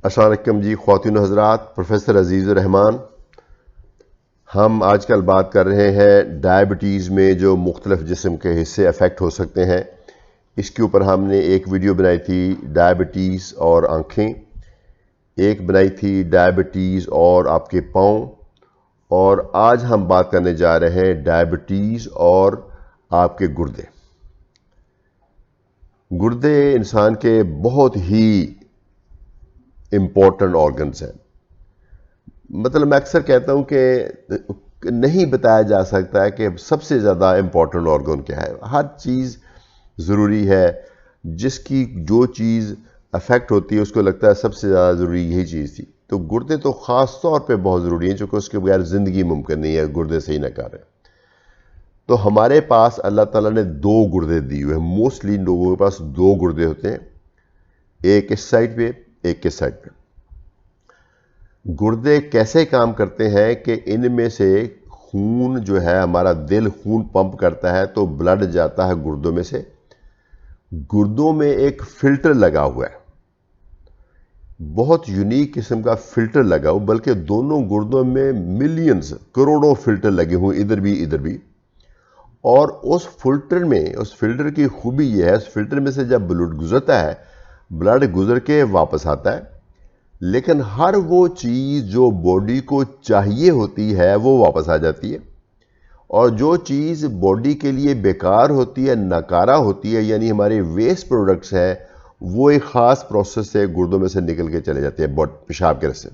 अस्सलाम वालेकुम जी ख्वातीन हज़रात, प्रोफेसर अजीज़ुर रहमान। हम आजकल बात कर रहे हैं डायबिटीज़ में जो मुख्तलिफ जिस्म के हिस्से अफेक्ट हो सकते हैं। इसके ऊपर हमने एक वीडियो बनाई थी डायबिटीज़ और आँखें, एक बनाई थी डायबिटीज़ और आपके पाँव, और आज हम बात करने जा रहे हैं डायबिटीज़ और आपके गुर्दे। गुर्दे इंसान के बहुत ही इम्पोर्टेंट ऑर्गन्स हैं। मतलब मैं अक्सर कहता हूं कि नहीं बताया जा सकता है कि सबसे ज़्यादा इम्पोर्टेंट ऑर्गन क्या है। हर चीज़ ज़रूरी है, जिसकी जो चीज़ अफेक्ट होती है उसको लगता है सबसे ज़्यादा ज़रूरी यही चीज़ थी। तो गुर्दे तो ख़ास तौर पे बहुत ज़रूरी है, क्योंकि उसके बगैर ज़िंदगी मुमकिन नहीं है, गुर्दे सही ना करें। तो हमारे पास अल्लाह ताला ने दो गुर्दे दिए हुए हैं। मोस्टली लोगों के पास दो गुर्दे होते हैं, एक इस साइड पे, एक इस साइड पे। गुर्दे कैसे काम करते हैं कि इनमें से खून जो है, हमारा दिल खून पंप करता है तो ब्लड जाता है गुर्दों में से। गुर्दों में एक फिल्टर लगा हुआ है, बहुत यूनिक किस्म का फिल्टर लगा हुआ, बल्कि दोनों गुर्दों में मिलियंस करोड़ों फिल्टर लगे हुए, इधर भी। और उस फिल्टर की खूबी यह है, उस फिल्टर में से जब ब्लड गुजरता है, ब्लड गुजर के वापस आता है, लेकिन हर वो चीज़ जो बॉडी को चाहिए होती है वो वापस आ जाती है, और जो चीज़ बॉडी के लिए बेकार होती है, नकारा होती है, यानी हमारे वेस्ट प्रोडक्ट्स हैं, वो एक ख़ास प्रोसेस से गुर्दों में से निकल के चले जाते हैं पेशाब के रस्ते।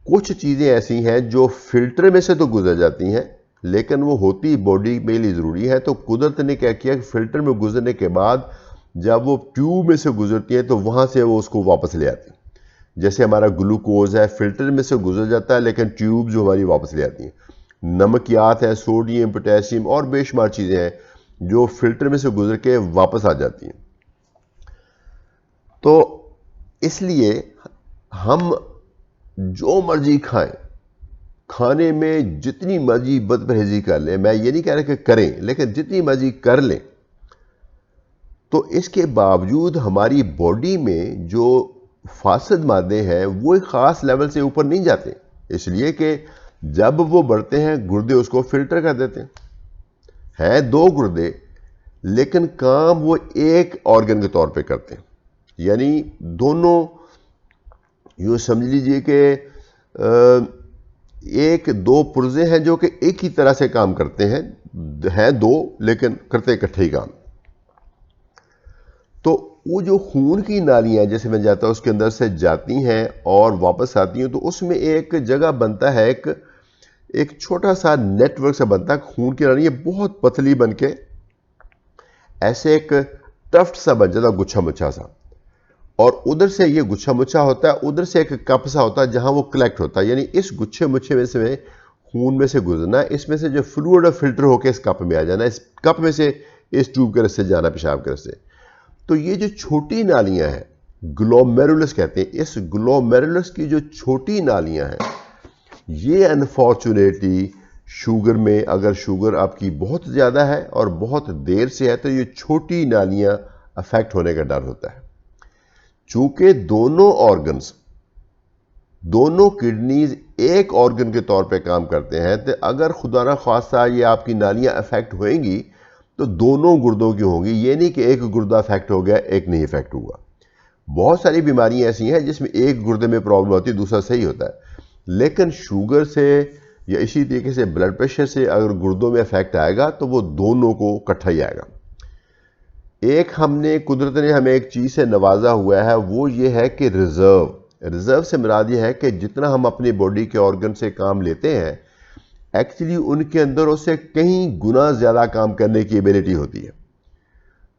कुछ चीज़ें ऐसी हैं जो फिल्टर में से तो गुजर जाती हैं, लेकिन वो होती बॉडी के लिए ज़रूरी है। तो कुदरत ने क्या किया कि फिल्टर में गुजरने के बाद जब वो ट्यूब में से गुजरती है तो वहाँ से वो उसको वापस ले आती है। जैसे हमारा ग्लूकोज है, फिल्टर में से गुजर जाता है, लेकिन ट्यूब जो हमारी वापस ले आती हैं। नमकियात है, सोडियम, पोटेशियम और बेशुमार चीज़ें हैं जो फिल्टर में से गुजर के वापस आ जाती हैं। तो इसलिए हम जो मर्जी खाएं, खाने में जितनी मर्जी बदपरहेजी कर लें, मैं ये नहीं कह रहा कि करें, लेकिन जितनी मर्जी कर लें, तो इसके बावजूद हमारी बॉडी में जो फासद मादे हैं वो एक ख़ास लेवल से ऊपर नहीं जाते, इसलिए कि जब वो बढ़ते हैं गुर्दे उसको फिल्टर कर देते हैं दो गुर्दे, लेकिन काम वो एक ऑर्गन के तौर पे करते हैं। यानी दोनों, यूँ समझ लीजिए कि एक दो पुर्जे हैं जो कि एक ही तरह से काम करते हैं दो, लेकिन करते इकट्ठे ही काम। तो वो जो खून की नालियां जैसे मैं जाता हूँ उसके अंदर से जाती हैं और वापस आती हैं, तो उसमें एक जगह बनता है, एक छोटा सा नेटवर्क सा बनता है खून की नाली, ये बहुत पतली बन के ऐसे एक टफ्ट सा बन जाता है, गुच्छा मुच्छा सा, और उधर से ये गुच्छा मुच्छा होता है, उधर से एक कप सा होता है जहां वो कलेक्ट होता है। यानी इस गुच्छे मुच्छे में से खून में से गुजरना, इसमें से जो फ्लूइड फिल्टर होकर इस कप में आ जाना, इस कप में से इस ट्यूब के रस्ते जाना, पेशाब के रस्ते। तो ये जो छोटी नालियां हैं, ग्लोमेरुलस कहते हैं, इस ग्लोमेरुलस की जो छोटी नालियां हैं, ये अनफॉर्चुनेटली शुगर में, अगर शुगर आपकी बहुत ज़्यादा है और बहुत देर से है, तो ये छोटी नालियां अफेक्ट होने का डर होता है। चूंकि दोनों ऑर्गन्स, दोनों किडनीज एक ऑर्गन के तौर पे काम करते हैं, तो अगर खुदा ना खास्ता ये आपकी नालियां अफेक्ट होएंगी तो दोनों गुर्दों की होंगी। ये नहीं कि एक गुर्दा अफेक्ट हो गया, एक नहीं अफेक्ट हुआ। बहुत सारी बीमारियां ऐसी हैं जिसमें एक गुर्दे में प्रॉब्लम होती है, दूसरा सही होता है, लेकिन शुगर से या इसी तरीके से ब्लड प्रेशर से अगर गुर्दों में अफेक्ट आएगा तो वो दोनों को इकट्ठा ही आएगा। एक हमने, कुदरत ने हमें एक चीज़ से नवाजा हुआ है, वो ये है कि रिजर्व से मुराद ये है कि जितना हम अपनी बॉडी के ऑर्गन से काम लेते हैं, एक्चुअली उनके अंदर उससे कहीं गुना ज़्यादा काम करने की एबिलिटी होती है।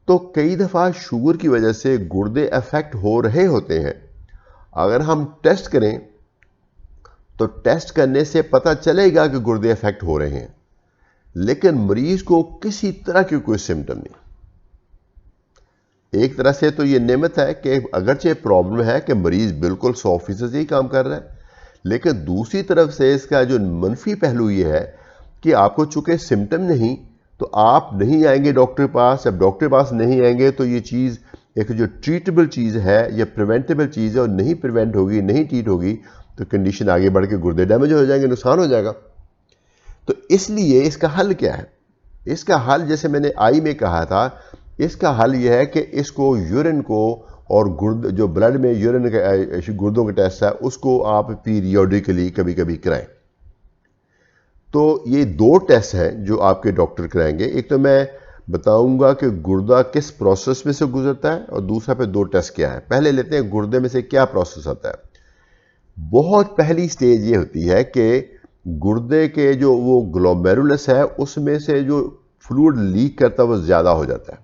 तो कई दफ़ा शुगर की वजह से गुर्दे अफेक्ट हो रहे होते हैं। अगर हम टेस्ट करें तो टेस्ट करने से पता चलेगा कि गुर्दे अफेक्ट हो रहे हैं, लेकिन मरीज को किसी तरह की कोई सिम्टम नहीं। एक तरह से तो ये नेमत है कि अगरचे प्रॉब्लम है कि मरीज बिल्कुल 100% ही काम कर रहा है, लेकिन दूसरी तरफ से इसका जो मनफी पहलू ये है कि आपको चूंकि सिम्टम नहीं, तो आप नहीं आएंगे डॉक्टर के पास। अब डॉक्टर के पास नहीं आएंगे तो ये चीज़ एक जो ट्रीटेबल चीज़ है या प्रिवेंटेबल चीज़ है और नहीं प्रिवेंट होगी, नहीं ट्रीट होगी, तो कंडीशन आगे बढ़ के गुर्दे डैमेज हो जाएंगे, नुकसान हो जाएगा। तो इसलिए इसका हल क्या है? इसका हल जैसे मैंने आई में कहा था, इसका हल यह है कि इसको यूरिन को और गुर्द जो ब्लड में यूरिन के गुर्दों का टेस्ट है उसको आप पीरियोडिकली कभी कभी कराएं। तो ये दो टेस्ट हैं जो आपके डॉक्टर कराएंगे। एक तो मैं बताऊंगा कि गुर्दा किस प्रोसेस में से गुजरता है और दूसरा पे दो टेस्ट क्या है। पहले लेते हैं गुर्दे में से क्या प्रोसेस आता है। बहुत पहली स्टेज ये होती है कि गुर्दे के जो वो ग्लोमेरुलस है उसमें से जो फ्लूइड लीक करता है वो ज़्यादा हो जाता है।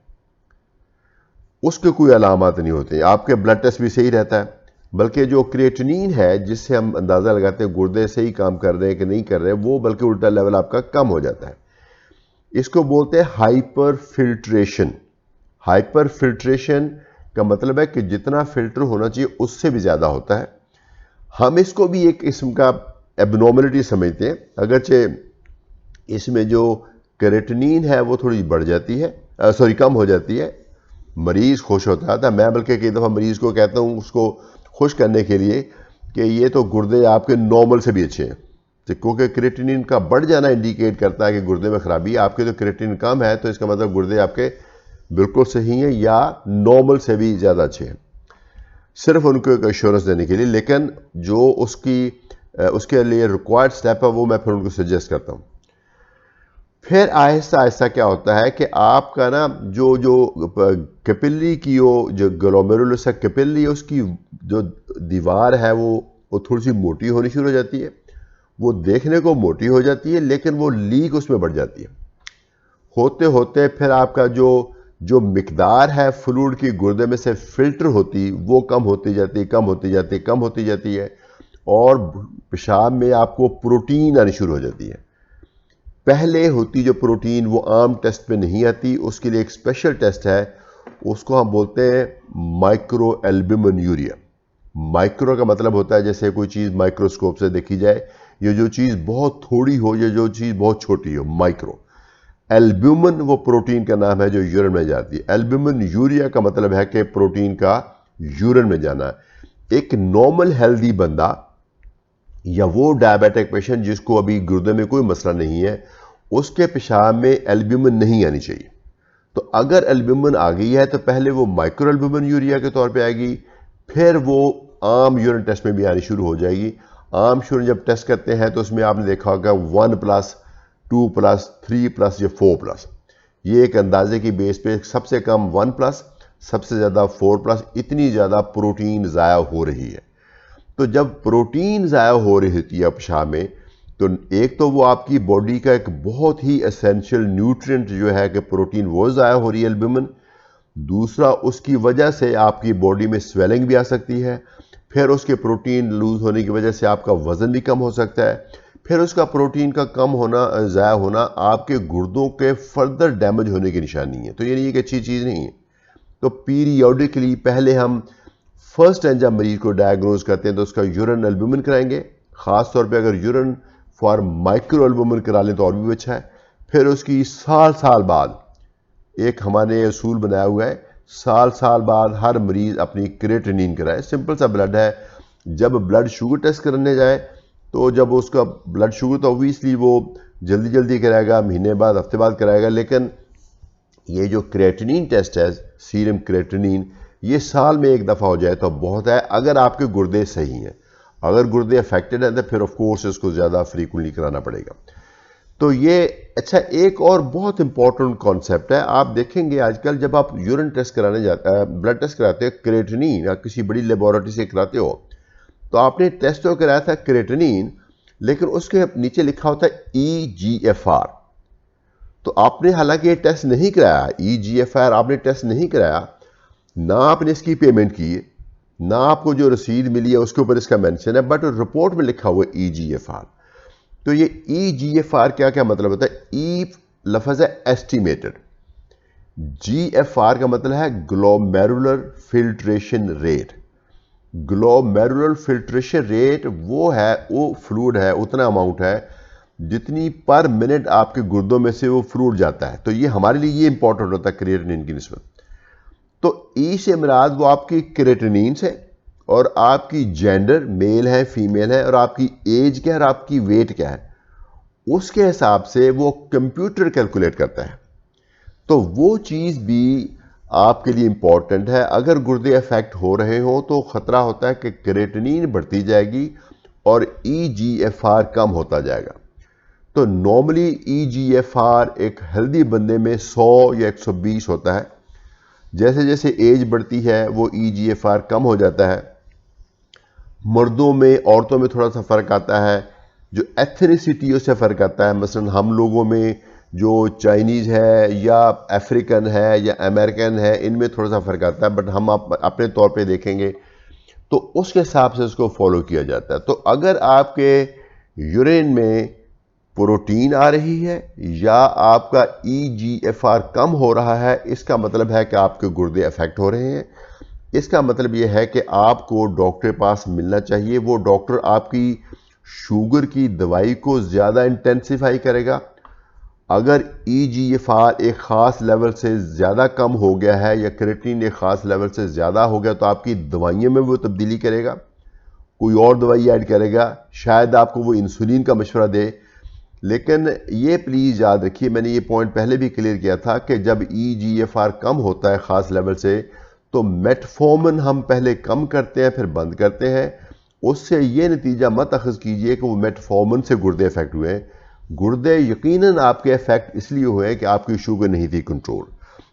उसके कोई अलामत नहीं होते, आपके ब्लड टेस्ट भी सही रहता है, बल्कि जो क्रिएटिनिन है जिससे हम अंदाज़ा लगाते हैं गुर्दे सही काम कर रहे हैं कि नहीं कर रहे हैं, वो बल्कि उल्टा लेवल आपका कम हो जाता है। इसको बोलते हैं हाइपर फिल्ट्रेशन। हाइपर फिल्ट्रेशन का मतलब है कि जितना फिल्टर होना चाहिए उससे भी ज़्यादा होता है। हम इसको भी एक किस्म का एबनॉर्मलिटी समझते हैं, अगरचे इसमें जो क्रिएटिनिन है वो थोड़ी बढ़ जाती है, कम हो जाती है। मरीज़ खुश होता था, मैं बल्कि कई दफ़ा मरीज़ को कहता हूँ उसको खुश करने के लिए कि ये तो गुर्दे आपके नॉर्मल से भी अच्छे हैं, तो क्योंकि क्रिएटिनिन का बढ़ जाना इंडिकेट करता है कि गुर्दे में खराबी है। आपके तो क्रिएटिनिन कम है तो इसका मतलब गुर्दे आपके बिल्कुल सही हैं या नॉर्मल से भी ज़्यादा अच्छे हैं, सिर्फ उनको एक एश्योरेंस देने के लिए। लेकिन जो उसके लिए रिक्वायर्ड स्टेप है वो मैं फिर उनको सजेस्ट करता हूँ। फिर आहिस्ता आहिस्ता क्या होता है कि आपका ना जो कैपिलरी की जो ग्लोमेरुलस है कैपिलरी, उसकी जो दीवार है वो थोड़ी सी मोटी होनी शुरू हो जाती है। वो देखने को मोटी हो जाती है लेकिन वो लीक उसमें बढ़ जाती है। होते होते फिर आपका जो मिकदार है फ्लूइड की गुर्दे में से फिल्टर होती वो कम होती जाती है और पेशाब में आपको प्रोटीन आनी शुरू हो जाती है। पहले होती जो प्रोटीन वो आम टेस्ट पे नहीं आती, उसके लिए एक स्पेशल टेस्ट है, उसको हम बोलते हैं माइक्रो एल्ब्यूमिन यूरिया। माइक्रो का मतलब होता है जैसे कोई चीज़ माइक्रोस्कोप से देखी जाए, ये जो चीज़ बहुत थोड़ी हो या जो चीज़ बहुत छोटी हो, माइक्रो। एल्ब्यूमिन वो प्रोटीन का नाम है जो यूरिन में जाती है। एल्ब्यूमिन यूरिया का मतलब है कि प्रोटीन का यूरिन में जाना है। एक नॉर्मल हेल्दी बंदा या वो डायबिटिक पेशेंट जिसको अभी गुर्दे में कोई मसला नहीं है, उसके पेशाब में एल्ब्यूमिन नहीं आनी चाहिए। तो अगर एल्ब्यूमिन आ गई है तो पहले वो माइक्रो एल्ब्यूमिन यूरिया के तौर पे आएगी, फिर वो आम यूरिन टेस्ट में भी आनी शुरू हो जाएगी। आम यूरिन जब टेस्ट करते हैं तो उसमें आपने देखा होगा 1+, 2+, 3+ या 4+। ये एक अंदाजे की बेस पे सबसे कम 1+, सबसे ज़्यादा 4+, इतनी ज़्यादा प्रोटीन ज़ाया हो रही है। तो जब प्रोटीन ज़ाया हो रही होती है पेशाब में, तो एक तो वो आपकी बॉडी का एक बहुत ही एसेंशियल न्यूट्रिएंट जो है कि प्रोटीन वो ज़ाया हो रही है एल्ब्यूमिन। दूसरा उसकी वजह से आपकी बॉडी में स्वेलिंग भी आ सकती है, फिर उसके प्रोटीन लूज होने की वजह से आपका वज़न भी कम हो सकता है, फिर उसका प्रोटीन का कम होना, ज़ाया होना आपके गुर्दों के फर्दर डैमेज होने की निशानी है। तो ये नहीं एक अच्छी चीज़ नहीं है। तो पीरियोडिकली पहले हम फर्स्ट टाइम जब मरीज को डायग्नोज करते हैं तो उसका यूरिन एल्ब्यूमिन कराएंगे। ख़ास तौर पे अगर यूरिन फॉर माइक्रो एल्ब्यूमिन करा लें तो और भी अच्छा है। फिर उसकी साल बाद एक हमारे असूल बनाया हुआ है, साल बाद हर मरीज अपनी क्रिएटिनिन कराए। सिंपल सा ब्लड है, जब ब्लड शुगर टेस्ट करने जाए तो जब उसका ब्लड शुगर तो ऑब्वियसली वो जल्दी कराएगा, महीने बाद, हफ्ते बाद कराएगा, लेकिन ये जो क्रिएटिनिन टेस्ट है, सीरम क्रिएटिनिन, ये साल में एक दफ़ा हो जाए तो बहुत है, अगर आपके गुर्दे सही हैं। अगर गुर्दे अफेक्टेड हैं तो फिर ऑफ कोर्स इसको ज़्यादा फ्रीक्वेंटली कराना पड़ेगा। तो ये अच्छा, एक और बहुत इंपॉर्टेंट कॉन्सेप्ट है। आप देखेंगे आजकल जब आप यूरिन टेस्ट कराने जाते, ब्लड टेस्ट कराते हो क्रिएटिनिन या किसी बड़ी लेबोरेटरी से कराते हो, तो आपने टेस्ट तो कराया था क्रिएटिनिन, लेकिन उसके नीचे लिखा होता है EGFR। तो आपने हालांकि ये टेस्ट नहीं कराया, EGFR आपने टेस्ट नहीं कराया, ना आपने इसकी पेमेंट की है, ना आपको जो रसीद मिली है उसके ऊपर इसका मेंशन है, बट रिपोर्ट में लिखा हुआ है EGFR। तो ये EGFR क्या मतलब होता है? ई लफ्ज़ है एस्टिमेटेड, GFR का मतलब है glomerular filtration rate. Glomerular filtration rate वो फ्लूइड है, उतना अमाउंट है जितनी पर मिनट आपके गुर्दों में से वो फ्लूइड जाता है। तो ये हमारे लिए ये इंपॉर्टेंट होता है क्रिएटिनिन की निस्बत। तो ई से मुराद वो आपकी क्रेटिनिन से और आपकी जेंडर मेल है फीमेल है और आपकी एज क्या है और आपकी वेट क्या है, उसके हिसाब से वो कंप्यूटर कैलकुलेट करता है। तो वो चीज़ भी आपके लिए इम्पॉर्टेंट है। अगर गुर्दे अफेक्ट हो रहे हो तो ख़तरा होता है कि क्रेटिनिन बढ़ती जाएगी और ईजीएफआर कम होता जाएगा। तो नॉर्मली ईजीएफआर एक हेल्दी बंदे में 100 या 120 होता है। जैसे जैसे एज बढ़ती है वो ईजीएफआर कम हो जाता है। मर्दों में औरतों में थोड़ा सा फ़र्क आता है, जो एथनिसिटी उससे फ़र्क आता है। मसलन हम लोगों में जो चाइनीज़ है या अफ्रीकन है या अमेरिकन है, इनमें थोड़ा सा फ़र्क आता है, बट हम अपने तौर पे देखेंगे तो उसके हिसाब से उसको फॉलो किया जाता है। तो अगर आपके यूरिन में प्रोटीन आ रही है या आपका ईजीएफआर कम हो रहा है, इसका मतलब है कि आपके गुर्दे अफेक्ट हो रहे हैं। इसका मतलब यह है कि आपको डॉक्टर के पास मिलना चाहिए। वो डॉक्टर आपकी शुगर की दवाई को ज़्यादा इंटेंसिफाई करेगा। अगर ईजीएफआर एक ख़ास लेवल से ज़्यादा कम हो गया है या क्रेटिनिन एक ख़ास लेवल से ज़्यादा हो गया तो आपकी दवाइयों में वो तब्दीली करेगा, कोई और दवाई ऐड करेगा, शायद आपको वो इंसुलिन का मशवरा दे। लेकिन ये प्लीज़ याद रखिए, मैंने ये पॉइंट पहले भी क्लियर किया था कि जब ईजीएफआर कम होता है ख़ास लेवल से तो मेटफॉर्मिन हम पहले कम करते हैं फिर बंद करते हैं। उससे ये नतीजा मत अखज़ कीजिए कि वो मेटफॉर्मिन से गुर्दे अफेक्ट हुए हैं। गुर्दे यकीनन आपके अफेक्ट इसलिए हुए हैं कि आपकी शुगर नहीं थी कंट्रोल,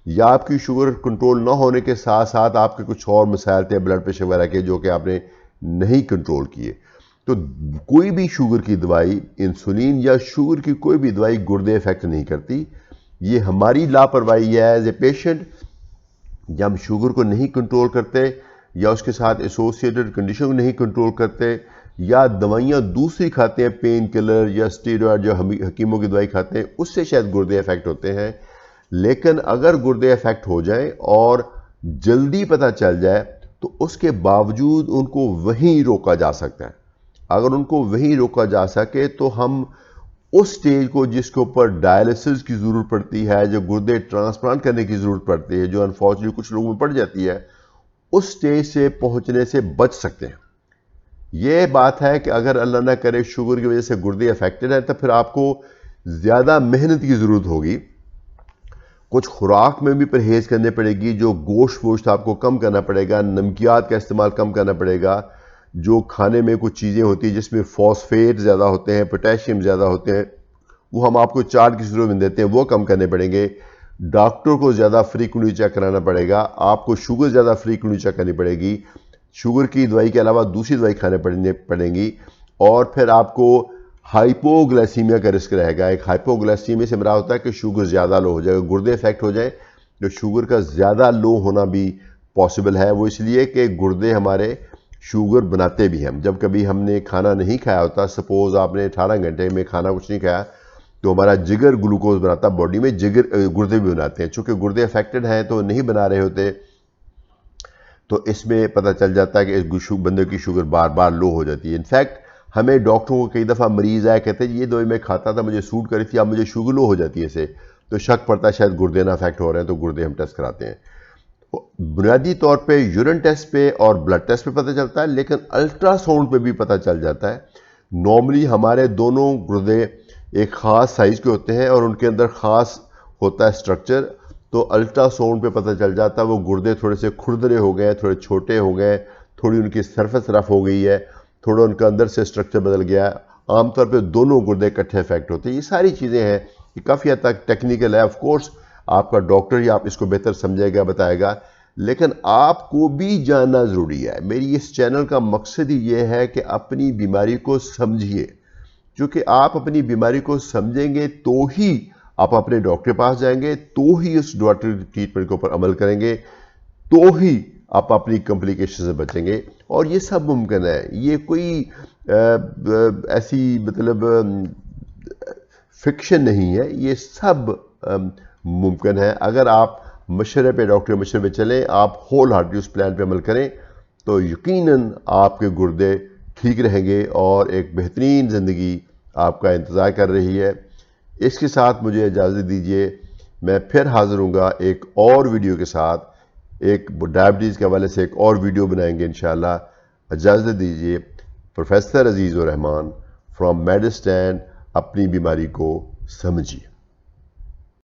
या आपकी शुगर कंट्रोल ना होने के साथ साथ आपके कुछ और मसाइल थे ब्लड प्रेशर वगैरह के जो कि आपने नहीं कंट्रोल किए। तो कोई भी शुगर की दवाई, इंसुलिन या शुगर की कोई भी दवाई गुर्दे इफेक्ट नहीं करती। ये हमारी लापरवाही है एज ए पेशेंट, जब हम शुगर को नहीं कंट्रोल करते या उसके साथ एसोसिएटेड कंडीशन को नहीं कंट्रोल करते या दवाइयाँ दूसरी खाते हैं, पेन किलर या स्टेरॉयड जो हकीमों की दवाई खाते हैं, उससे शायद गुर्दे इफेक्ट होते हैं। लेकिन अगर गुर्दे इफेक्ट हो जाए और जल्दी पता चल जाए तो उसके बावजूद उनको वहीं रोका जा सकता है। अगर उनको वहीं रोका जा सके तो हम उस स्टेज को जिसके ऊपर डायलिसिस की ज़रूरत पड़ती है, जो गुर्दे ट्रांसप्लांट करने की ज़रूरत पड़ती है, जो अनफॉर्चुनेटली कुछ लोगों में पड़ जाती है, उस स्टेज से पहुंचने से बच सकते हैं। ये बात है कि अगर अल्लाह ना करे शुगर की वजह से गुर्दे अफेक्टेड है तो फिर आपको ज़्यादा मेहनत की ज़रूरत होगी। कुछ खुराक में भी परहेज करनी पड़ेगी, जो गोश्त वोश्त आपको कम करना पड़ेगा, नमकियात का इस्तेमाल कम करना पड़ेगा, जो खाने में कुछ चीज़ें होती हैं जिसमें फॉस्फेट ज़्यादा होते हैं, पोटेशियम ज़्यादा होते हैं, वो हम आपको चार्ट की सूरत में देते हैं, वो कम करने पड़ेंगे। डॉक्टर को ज़्यादा फ्रीक्वेंटली चेक कराना पड़ेगा, आपको शुगर ज़्यादा फ्रीक्वेंटली चेक करनी पड़ेगी, शुगर की दवाई के अलावा दूसरी दवाई खाने पड़ेंगी। और फिर आपको हाइपोग्लाइसीमिया का रिस्क रहेगा। एक हाइपोग्लाइसीमिया से मेरा होता है कि शुगर ज़्यादा लो हो जाएगा, गुर्दे इफेक्ट हो जाए, जो शुगर का ज़्यादा लो होना भी पॉसिबल है। वो इसलिए कि गुर्दे हमारे शुगर बनाते भी हैं। जब कभी हमने खाना नहीं खाया होता, सपोज़ आपने 18 घंटे में खाना कुछ नहीं खाया, तो हमारा जिगर ग्लूकोज बनाता बॉडी में, जिगर गुर्दे भी बनाते हैं। चूँकि गुर्दे अफेक्टेड हैं तो नहीं बना रहे होते, तो इसमें पता चल जाता है कि इस बंदे की शुगर बार बार लो हो जाती है। इनफैक्ट हमें डॉक्टरों को कई दफ़ा मरीज़ आया कहते हैं ये दवाई मैं खाता था, मुझे सूट करी थी, अब मुझे शुगर लो हो जाती है इससे, तो शक पड़ता है शायद गुर्दे ना अफेक्ट हो रहे हैं, तो गुर्दे हम टेस्ट कराते हैं। बुनियादी तौर पे यूरिन टेस्ट पे और ब्लड टेस्ट पे पता चलता है, लेकिन अल्ट्रासाउंड पे भी पता चल जाता है। नॉर्मली हमारे दोनों गुर्दे एक ख़ास साइज़ के होते हैं और उनके अंदर ख़ास होता है स्ट्रक्चर, तो अल्ट्रासाउंड पे पता चल जाता है वो गुर्दे थोड़े से खुरदरे हो गए, थोड़े छोटे हो गए, थोड़ी उनकी सरफेस रफ हो गई है, थोड़ा उनका अंदर से स्ट्रक्चर बदल गया है। आमतौर पे दोनों गुर्दे इकट्ठे इफेक्ट होते हैं। ये सारी चीज़ें हैं, ये काफ़ी हद तक टेक्निकल है। ऑफ कोर्स आपका डॉक्टर ही आप इसको बेहतर समझेगा, बताएगा, लेकिन आपको भी जानना ज़रूरी है। मेरी इस चैनल का मकसद ही ये है कि अपनी बीमारी को समझिए, क्योंकि आप अपनी बीमारी को समझेंगे तो ही आप अपने डॉक्टर के पास जाएंगे, तो ही उस डॉक्टर की ट्रीटमेंट के ऊपर अमल करेंगे, तो ही आप अपनी कॉम्प्लिकेशन से बचेंगे। और ये सब मुमकिन है, ये कोई ऐसी मतलब फिक्शन नहीं है, ये सब मुमकिन है। अगर आप मशवरे पे, डॉक्टर के मशवरे पे चलें, आप होल हार्टली उस प्लान पे अमल करें, तो यकीनन आपके गुर्दे ठीक रहेंगे और एक बेहतरीन ज़िंदगी आपका इंतज़ार कर रही है। इसके साथ मुझे इजाज़त दीजिए, मैं फिर हाज़िर हूँगा एक और वीडियो के साथ। एक डायबिटीज़ के हवाले से एक और वीडियो बनाएंगे इंशाल्लाह। इजाज़त दीजिए। प्रोफेसर अजीज़ुर रहमान फ्रॉम मेडिस्टैंड, अपनी बीमारी को समझिए।